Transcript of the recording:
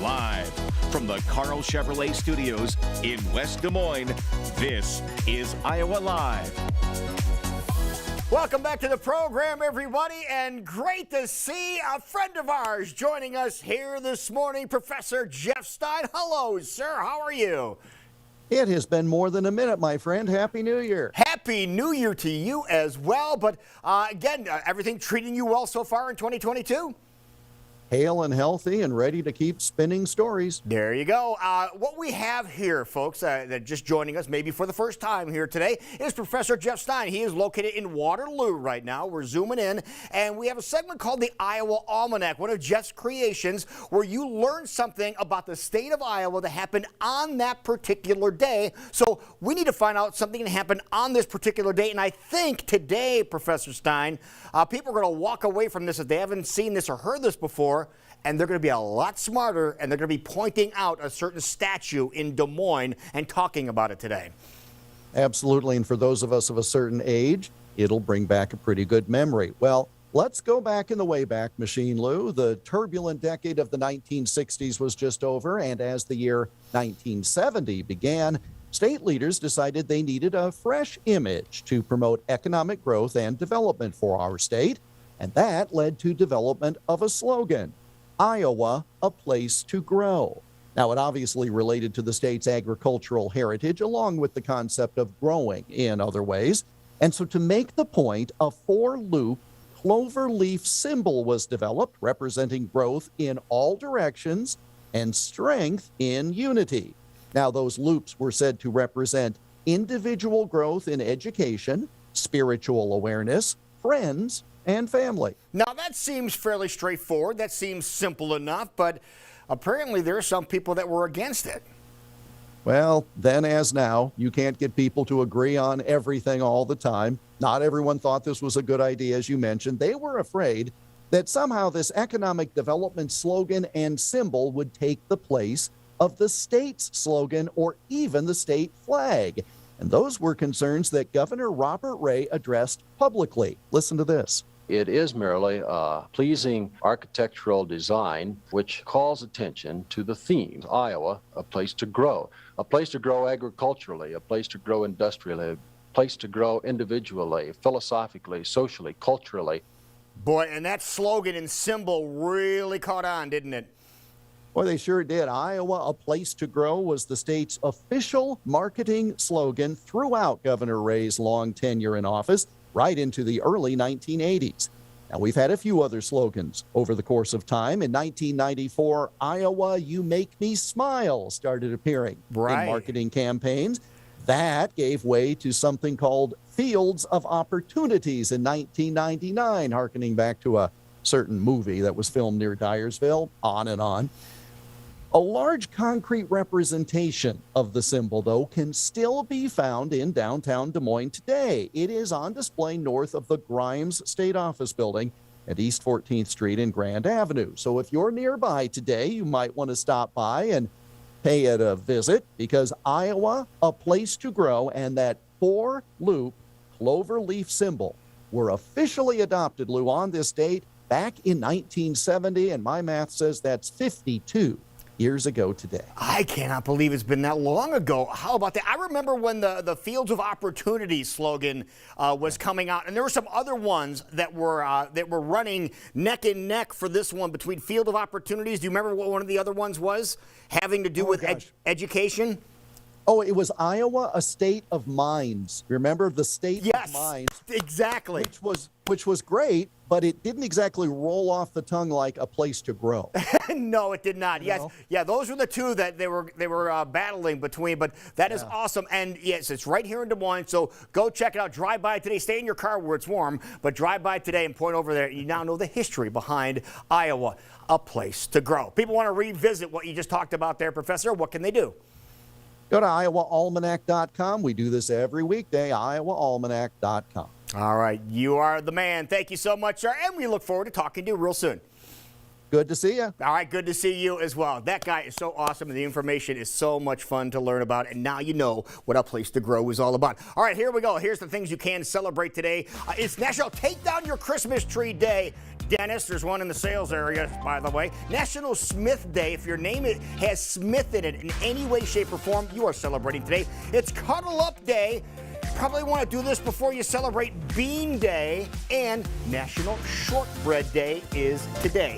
Live from the Carl Chevrolet Studios in West Des Moines, this is Iowa Live. Welcome back to the program, everybody, and great to see a friend of ours joining us here this morning, Professor Jeff Stein. Hello, sir. How are you? It has been more than a minute, my friend. Happy New Year. Happy New Year to you as well. But again, everything treating you well so far in 2022? Hale and healthy and ready to keep spinning stories. There you go. What we have here, folks, that are just joining us maybe for the first time here today, is Professor Jeff Stein. He is located in Waterloo right now. We're zooming in, and we have a segment called the Iowa Almanac, one of Jeff's creations, where you learn something about the state of Iowa that happened on that particular day. So we need to find out something that happened on this particular day, and I think today, Professor Stein, people are going to walk away from this if they haven't seen this or heard this before, and they're going to be a lot smarter, and they're going to be pointing out a certain statue in Des Moines and talking about it today. Absolutely, and for those of us of a certain age, it'll bring back a pretty good memory. Well, let's go back in the Wayback Machine, Lou. The turbulent decade of the 1960s was just over, and as the year 1970 began, state leaders decided they needed a fresh image to promote economic growth and development for our state, and that led to development of a slogan: Iowa, a place to grow. Now, it obviously related to the state's agricultural heritage, along with the concept of growing in other ways. And so to make the point, a four-loop clover leaf symbol was developed, representing growth in all directions and strength in unity. Now, those loops were said to represent individual growth in education, spiritual awareness, friends, and family. Now, that seems fairly straightforward. That seems simple enough, but apparently there are some people that were against it. Well, then as now, you can't get people to agree on everything all the time. Not everyone thought this was a good idea, as you mentioned. They were afraid that somehow this economic development slogan and symbol would take the place of the state's slogan or even the state flag. And those were concerns that Governor Robert Ray addressed publicly. Listen to this. It is merely a pleasing architectural design which calls attention to the theme, Iowa, a place to grow agriculturally, a place to grow industrially, a place to grow individually, philosophically, socially, culturally. Boy, and that slogan and symbol really caught on, didn't it? Well, they sure did. Iowa, a place to grow was the state's official marketing slogan throughout Governor Ray's long tenure in office, right into the early 1980s. Now, we've had a few other slogans over the course of time. In 1994, Iowa, you make me smile started appearing in marketing campaigns. That gave way to something called Fields of Opportunities in 1999, hearkening back to a certain movie that was filmed near Dyersville, on and on. A large concrete representation of the symbol, though, can still be found in downtown Des Moines today. It is on display north of the Grimes State Office Building at East 14th Street and Grand Avenue. So if you're nearby today, you might want to stop by and pay it a visit, because Iowa, a place to grow, and that four-loop clover leaf symbol were officially adopted, Lou, on this date back in 1970, and my math says that's 52 years ago today. I cannot believe it's been that long ago. How about that? I remember when the Fields of Opportunity slogan was coming out, and there were some other ones that were running neck and neck for this one between Field of Opportunities. Do you remember what one of the other ones was? Having to do with education? Oh, it was Iowa, a state of minds. Remember the state of minds? Yes, exactly. Which was great, but it didn't exactly roll off the tongue like a place to grow. No, it did not. Yes, yeah, those were the two that they were battling between. But that is awesome, and yes, it's right here in Des Moines. So go check it out. Drive by today. Stay in your car where it's warm, but drive by today and point over there. You now know the history behind Iowa, a place to grow. People want to revisit what you just talked about there, Professor. What can they do? Go to iowaalmanac.com. We do this every weekday, iowaalmanac.com. All right, you are the man. Thank you so much, sir, and we look forward to talking to you real soon. Good to see you. All right, good to see you as well. That guy is so awesome, and the information is so much fun to learn about, and now you know what A Place to Grow is all about. All right, here we go. Here's the things you can celebrate today. It's National Take Down Your Christmas Tree Day. Dennis, there's one in the sales area, by the way. National Smith Day. If your name has Smith in it in any way, shape, or form, you are celebrating today. It's Cuddle Up Day. Probably want to do this before you celebrate Bean Day, and National Shortbread Day is today.